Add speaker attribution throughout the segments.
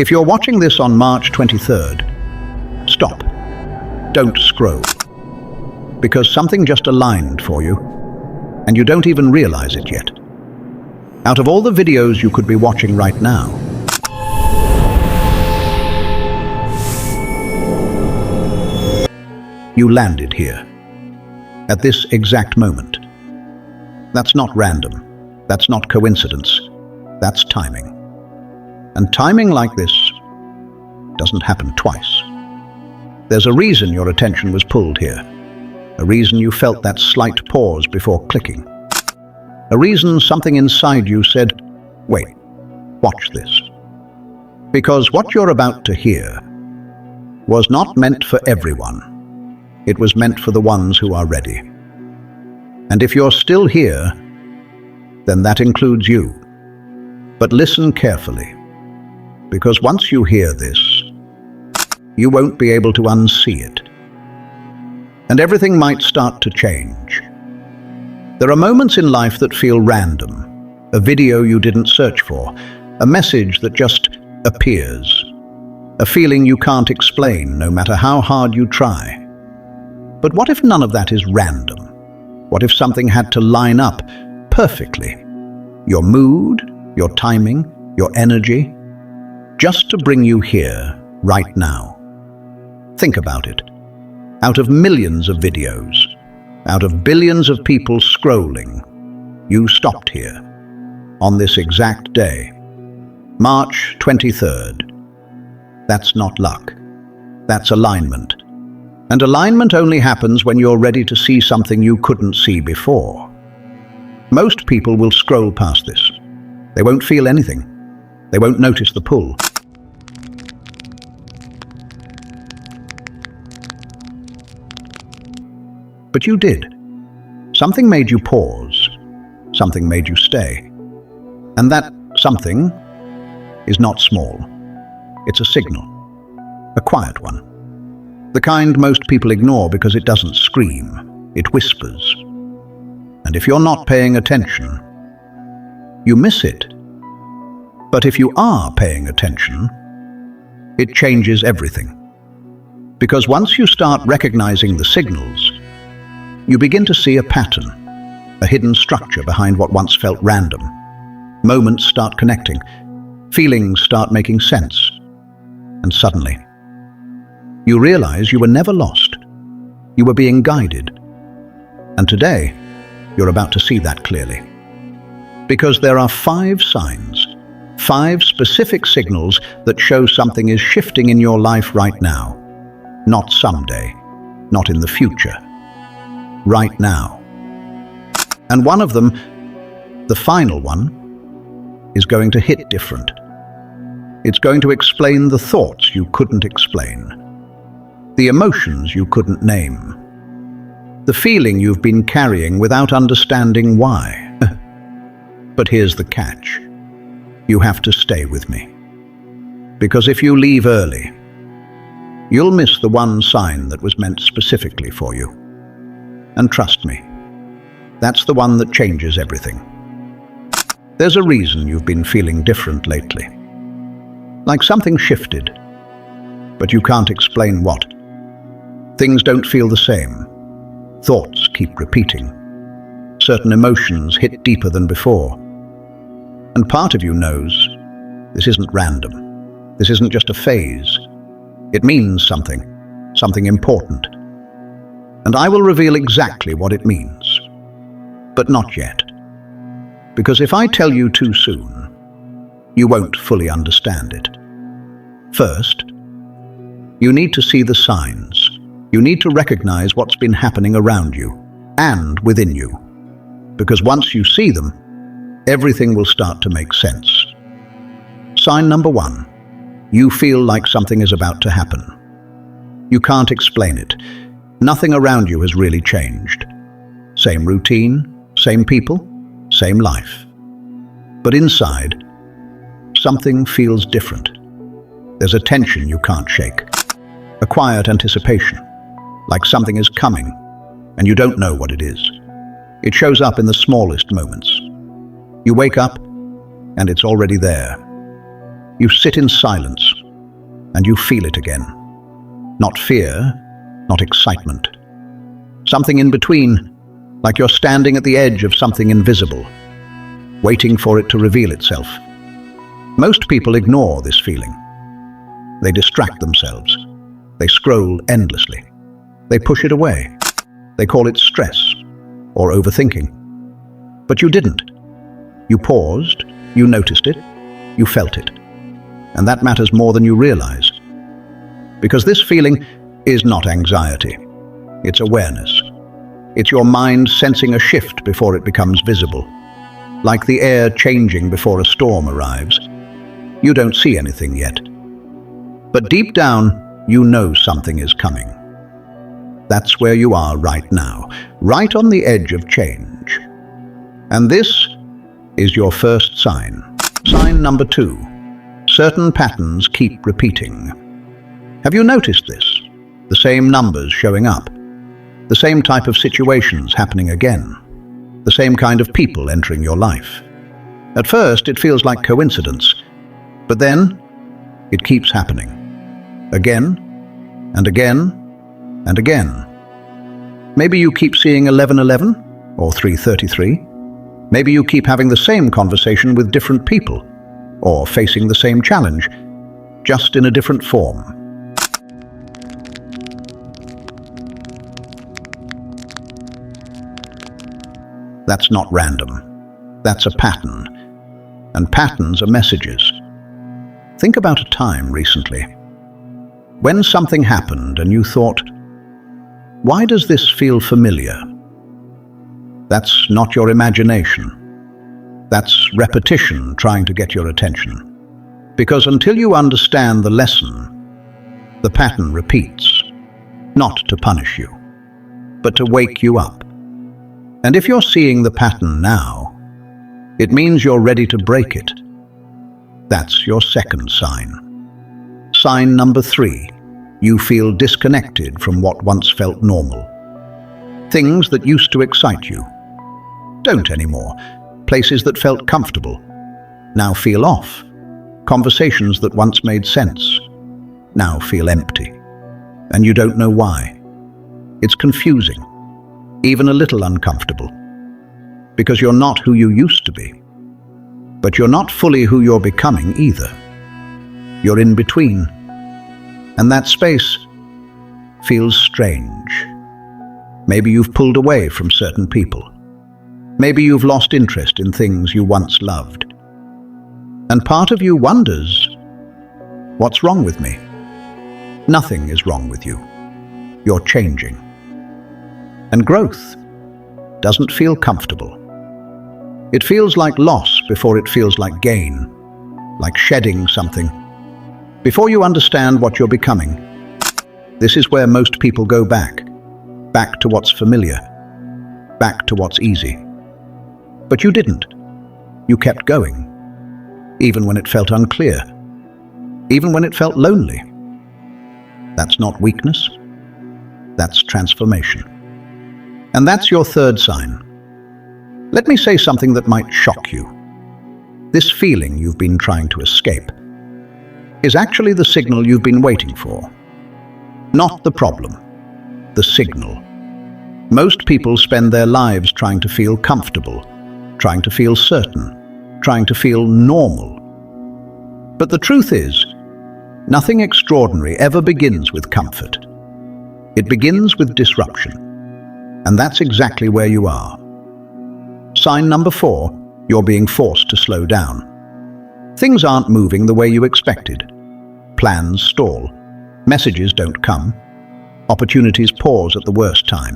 Speaker 1: If you're watching this on March 23rd, stop. Don't scroll. Because something just aligned for you, and you don't even realize it yet. Out of all the videos you could be watching right now, you landed here, at this exact moment. That's not random. That's not coincidence. That's timing. And timing like this doesn't happen twice. There's a reason your attention was pulled here. A reason you felt that slight pause before clicking. A reason something inside you said, wait, watch this. Because what you're about to hear was not meant for everyone. It was meant for the ones who are ready. And if you're still here, then that includes you. But listen carefully, because once you hear this, you won't be able to unsee it. And everything might start to change. There are moments in life that feel random, a video you didn't search for, a message that just appears, a feeling you can't explain no matter how hard you try. But what if none of that is random? What if something had to line up perfectly? Your mood, your timing, your energy, just to bring you here, right now. Think about it. Out of millions of videos, out of billions of people scrolling, you stopped here, on this exact day, March 23rd. That's not luck. That's alignment. And alignment only happens when you're ready to see something you couldn't see before. Most people will scroll past this. They won't feel anything. They won't notice the pull. But you did. Something made you pause. Something made you stay. And that something is not small. It's a signal. A quiet one. The kind most people ignore because it doesn't scream. It whispers. And if you're not paying attention, you miss it. But if you are paying attention, it changes everything. Because once you start recognizing the signals, you begin to see a pattern, a hidden structure behind what once felt random. Moments start connecting, feelings start making sense, and suddenly, you realize you were never lost. You were being guided. And today, you're about to see that clearly. Because there are 5 signs, 5 specific signals that show something is shifting in your life right now. Not someday, not in the future. Right now. And one of them, the final one, is going to hit different. It's going to explain the thoughts you couldn't explain, the emotions you couldn't name, the feeling you've been carrying without understanding why. But here's the catch. You have to stay with me. Because if you leave early, you'll miss the one sign that was meant specifically for you. And trust me, that's the one that changes everything. There's a reason you've been feeling different lately. Like something shifted, but you can't explain what. Things don't feel the same. Thoughts keep repeating. Certain emotions hit deeper than before. And part of you knows this isn't random. This isn't just a phase. It means something, something important. And I will reveal exactly what it means. But not yet. Because if I tell you too soon, you won't fully understand it. First, you need to see the signs. You need to recognize what's been happening around you and within you. Because once you see them, everything will start to make sense. Sign number 1. You feel like something is about to happen. You can't explain it. Nothing around you has really changed. Same routine, same people, same life. But inside, something feels different. There's a tension you can't shake. A quiet anticipation, like something is coming, and you don't know what it is. It shows up in the smallest moments. You wake up, and it's already there. You sit in silence, and you feel it again. Not fear, not excitement. Something in between, like you're standing at the edge of something invisible, waiting for it to reveal itself. Most people ignore this feeling. They distract themselves. They scroll endlessly. They push it away. They call it stress or overthinking. But you didn't. You paused, you noticed it, you felt it. And that matters more than you realize. Because this feeling is not anxiety. It's awareness. It's your mind sensing a shift before it becomes visible. Like the air changing before a storm arrives. You don't see anything yet. But deep down, you know something is coming. That's where you are right now, right on the edge of change. And this is your first sign. Sign number 2. Certain patterns keep repeating. Have you noticed this? The same numbers showing up. The same type of situations happening again. The same kind of people entering your life. At first, it feels like coincidence. But then, it keeps happening. Again, and again, and again. Maybe you keep seeing 11:11 or 3:33. Maybe you keep having the same conversation with different people, or facing the same challenge, just in a different form. That's not random. That's a pattern. And patterns are messages. Think about a time recently when something happened and you thought, why does this feel familiar? That's not your imagination. That's repetition trying to get your attention. Because until you understand the lesson, the pattern repeats, not to punish you, but to wake you up. And if you're seeing the pattern now, it means you're ready to break it. That's your second sign. Sign number 3. You feel disconnected from what once felt normal. Things that used to excite you don't anymore. Places that felt comfortable now feel off. Conversations that once made sense now feel empty. And you don't know why. It's confusing, even a little uncomfortable. Because you're not who you used to be. But you're not fully who you're becoming either. You're in between. And that space feels strange. Maybe you've pulled away from certain people. Maybe you've lost interest in things you once loved. And part of you wonders, what's wrong with me? Nothing is wrong with you. You're changing. And growth doesn't feel comfortable. It feels like loss before it feels like gain, like shedding something. Before you understand what you're becoming, this is where most people go back to what's familiar, back to what's easy. But you didn't. You kept going, even when it felt unclear, even when it felt lonely. That's not weakness, that's transformation. And that's your third sign. Let me say something that might shock you. This feeling you've been trying to escape is actually the signal you've been waiting for. Not the problem, the signal. Most people spend their lives trying to feel comfortable, trying to feel certain, trying to feel normal. But the truth is, nothing extraordinary ever begins with comfort. It begins with disruption. And that's exactly where you are. Sign number 4, you're being forced to slow down. Things aren't moving the way you expected. Plans stall. Messages don't come. Opportunities pause at the worst time.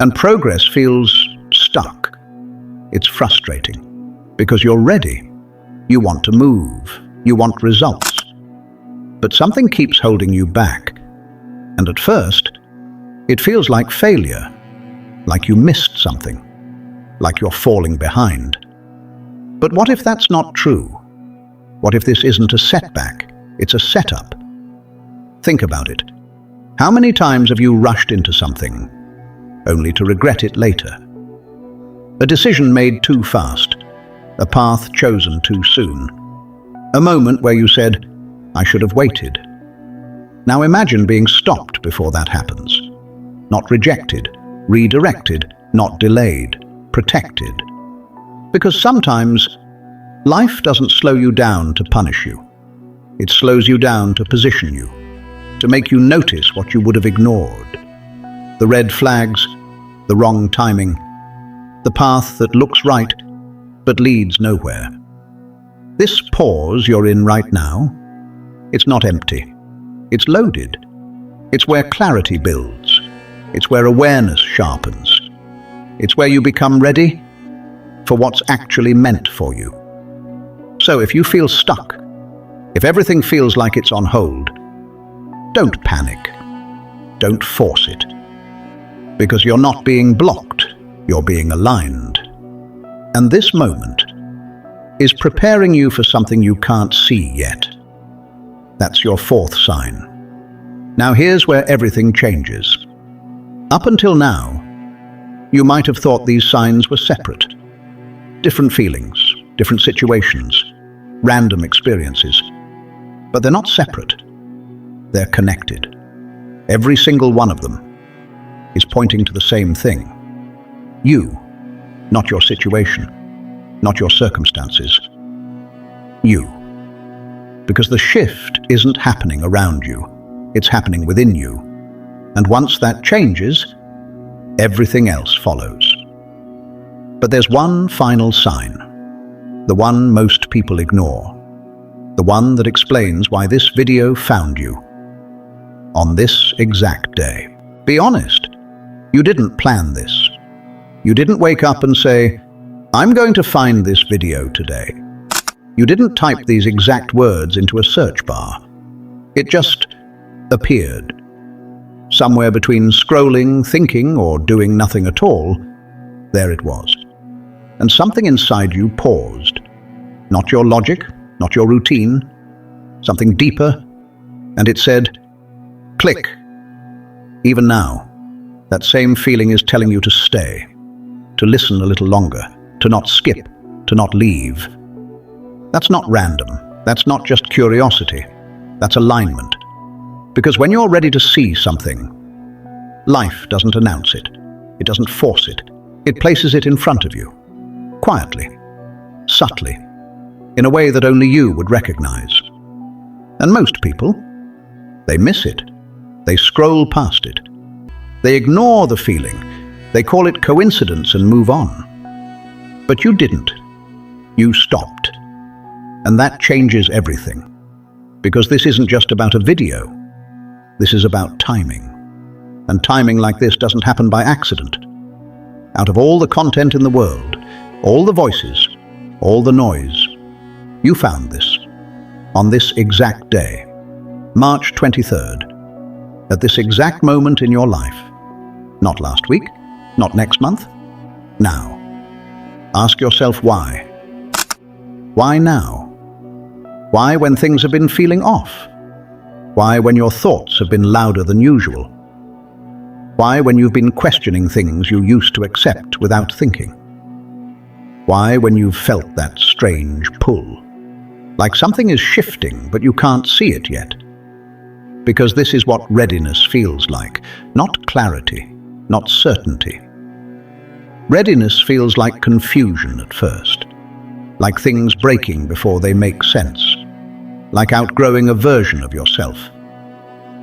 Speaker 1: And progress feels stuck. It's frustrating. Because you're ready. You want to move. You want results. But something keeps holding you back. And at first, it feels like failure. Like you missed something. Like you're falling behind. But what if that's not true? What if this isn't a setback? It's a setup. Think about it. How many times have you rushed into something, only to regret it later? A decision made too fast. A path chosen too soon. A moment where you said, "I should have waited." Now imagine being stopped before that happens. Not rejected, redirected, not delayed, protected. Because sometimes life doesn't slow you down to punish you. It slows you down to position you, to make you notice what you would have ignored. The red flags, the wrong timing, the path that looks right but leads nowhere. This pause you're in right now, it's not empty. It's loaded. It's where clarity builds. It's where awareness sharpens. It's where you become ready for what's actually meant for you. So if you feel stuck, if everything feels like it's on hold, don't panic. Don't force it. Because you're not being blocked, you're being aligned. And this moment is preparing you for something you can't see yet. That's your fourth sign. Now here's where everything changes. Up until now, you might have thought these signs were separate. Different feelings, different situations, random experiences. But they're not separate. They're connected. Every single one of them is pointing to the same thing. You, not your situation, not your circumstances. You. Because the shift isn't happening around you, it's happening within you. And once that changes, everything else follows. But there's one final sign, the one most people ignore, the one that explains why this video found you on this exact day. Be honest, you didn't plan this. You didn't wake up and say, "I'm going to find this video today." You didn't type these exact words into a search bar. It just appeared. Somewhere between scrolling, thinking, or doing nothing at all, there it was. And something inside you paused. Not your logic, not your routine, something deeper, and it said, click. Even now, that same feeling is telling you to stay, to listen a little longer, to not skip, to not leave. That's not random. That's not just curiosity. That's alignment. Because when you're ready to see something, life doesn't announce it. It doesn't force it. It places it in front of you, quietly, subtly, in a way that only you would recognize. And most people, they miss it. They scroll past it. They ignore the feeling. They call it coincidence and move on. But you didn't. You stopped. And that changes everything. Because this isn't just about a video. This is about timing. And timing like this doesn't happen by accident. Out of all the content in the world, all the voices, all the noise, you found this on this exact day, March 23rd, at this exact moment in your life. Not last week, not next month, now. Ask yourself why. Why now? Why when things have been feeling off? Why when your thoughts have been louder than usual? Why when you've been questioning things you used to accept without thinking? Why when you've felt that strange pull? Like something is shifting, but you can't see it yet. Because this is what readiness feels like, not clarity, not certainty. Readiness feels like confusion at first, like things breaking before they make sense, like outgrowing a version of yourself,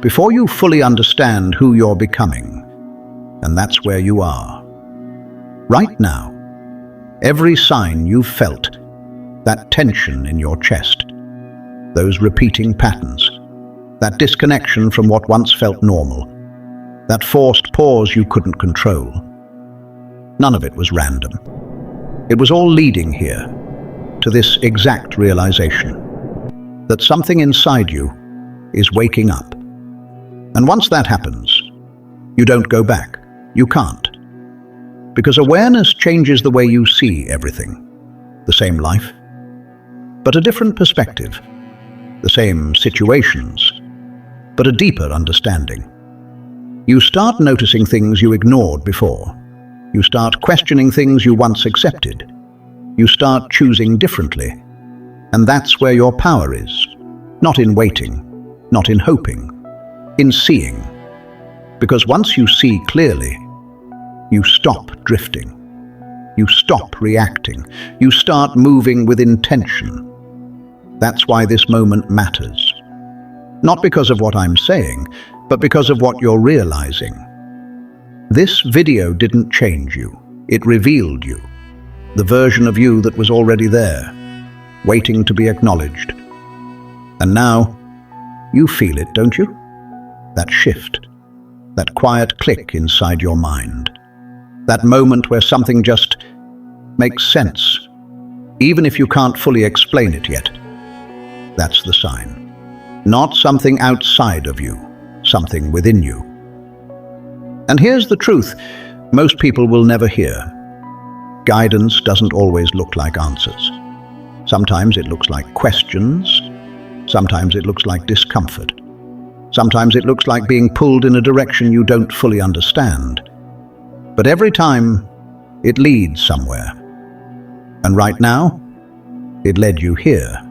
Speaker 1: before you fully understand who you're becoming. And that's where you are. Right now, every sign you've felt, that tension in your chest, those repeating patterns, that disconnection from what once felt normal, that forced pause you couldn't control. None of it was random. It was all leading here, to this exact realization, that something inside you is waking up. And once that happens, you don't go back. You can't. Because awareness changes the way you see everything. The same life, but a different perspective. The same situations, but a deeper understanding. You start noticing things you ignored before. You start questioning things you once accepted. You start choosing differently. And that's where your power is. Not in waiting, not in hoping, in seeing. Because once you see clearly, you stop drifting. You stop reacting. You start moving with intention. That's why this moment matters. Not because of what I'm saying, but because of what you're realizing. This video didn't change you. It revealed you. The version of you that was already there, waiting to be acknowledged. And now, you feel it, don't you? That shift, that quiet click inside your mind. That moment where something just makes sense, even if you can't fully explain it yet. That's the sign. Not something outside of you, something within you. And here's the truth most people will never hear. Guidance doesn't always look like answers. Sometimes it looks like questions. Sometimes it looks like discomfort. Sometimes it looks like being pulled in a direction you don't fully understand. But every time, it leads somewhere. And right now, it led you here.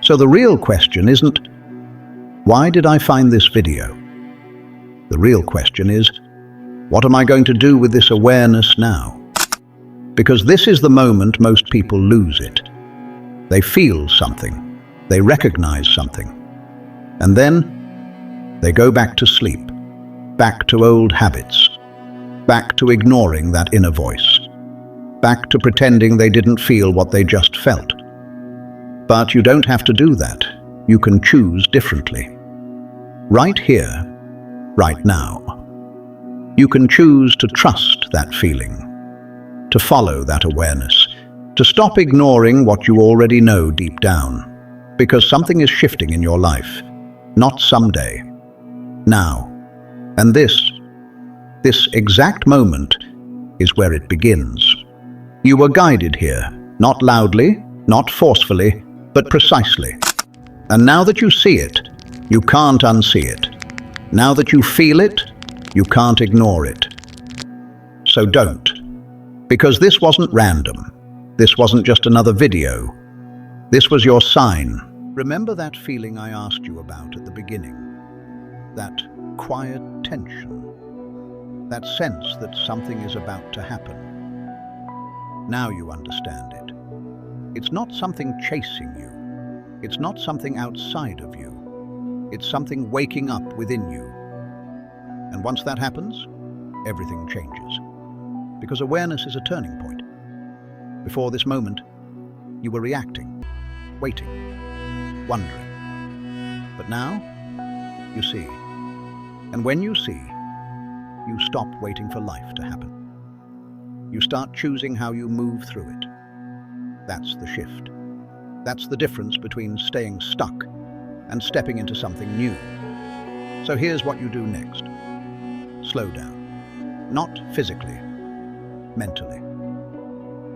Speaker 1: So the real question isn't, why did I find this video? The real question is, what am I going to do with this awareness now? Because this is the moment most people lose it. They feel something. They recognize something. And then, they go back to sleep, back to old habits, back to ignoring that inner voice, back to pretending they didn't feel what they just felt. But you don't have to do that. You can choose differently. Right here, right now. You can choose to trust that feeling, to follow that awareness, to stop ignoring what you already know deep down, because something is shifting in your life, not someday, now. And this exact moment is where it begins. You were guided here, not loudly, not forcefully, but precisely. And now that you see it, you can't unsee it. Now that you feel it, you can't ignore it. So don't. Because this wasn't random. This wasn't just another video. This was your sign. Remember that feeling I asked you about at the beginning? That quiet tension. That sense that something is about to happen. Now you understand it. It's not something chasing you. It's not something outside of you. It's something waking up within you. And once that happens, everything changes. Because awareness is a turning point. Before this moment, you were reacting, waiting, wondering. But now, you see. And when you see, you stop waiting for life to happen. You start choosing how you move through it. That's the shift. That's the difference between staying stuck and stepping into something new. So here's what you do next. Slow down. Not physically, mentally.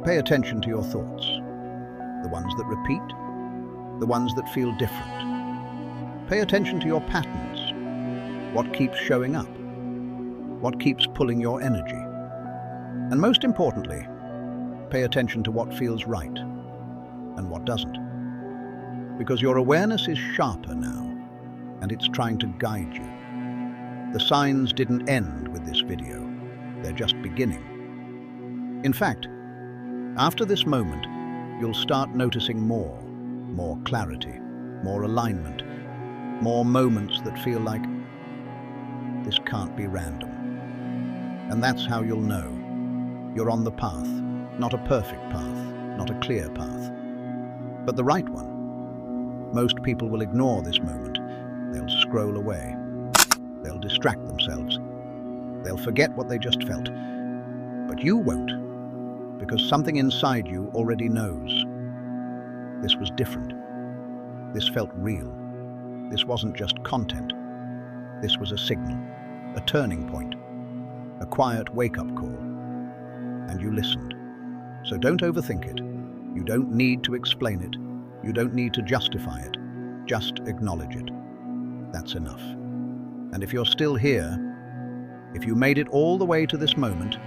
Speaker 1: Pay attention to your thoughts. The ones that repeat, the ones that feel different. Pay attention to your patterns. What keeps showing up? What keeps pulling your energy? And most importantly, pay attention to what feels right and what doesn't. Because your awareness is sharper now, and it's trying to guide you. The signs didn't end with this video. They're just beginning. In fact, after this moment, you'll start noticing more clarity, more alignment, more moments that feel like this can't be random. And that's how you'll know. You're on the path, not a perfect path, not a clear path, but the right one. Most people will ignore this moment. They'll scroll away. They'll distract themselves. They'll forget what they just felt. But you won't, because something inside you already knows. This was different. This felt real. This wasn't just content. This was a signal, a turning point, a quiet wake-up call. And you listened. So don't overthink it. You don't need to explain it. You don't need to justify it. Just acknowledge it. That's enough. And if you're still here, if you made it all the way to this moment,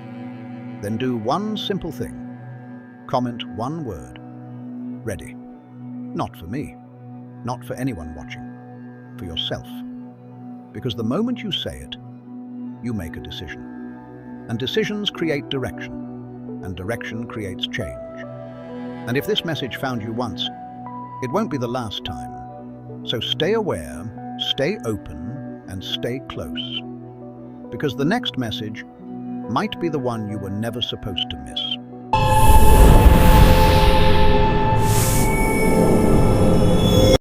Speaker 1: then do one simple thing. Comment one word. Ready. Not for me, not for anyone watching, for yourself. Because the moment you say it, you make a decision. And decisions create direction, and direction creates change. And if this message found you once, it won't be the last time. So stay aware, stay open, and stay close. Because the next message might be the one you were never supposed to miss.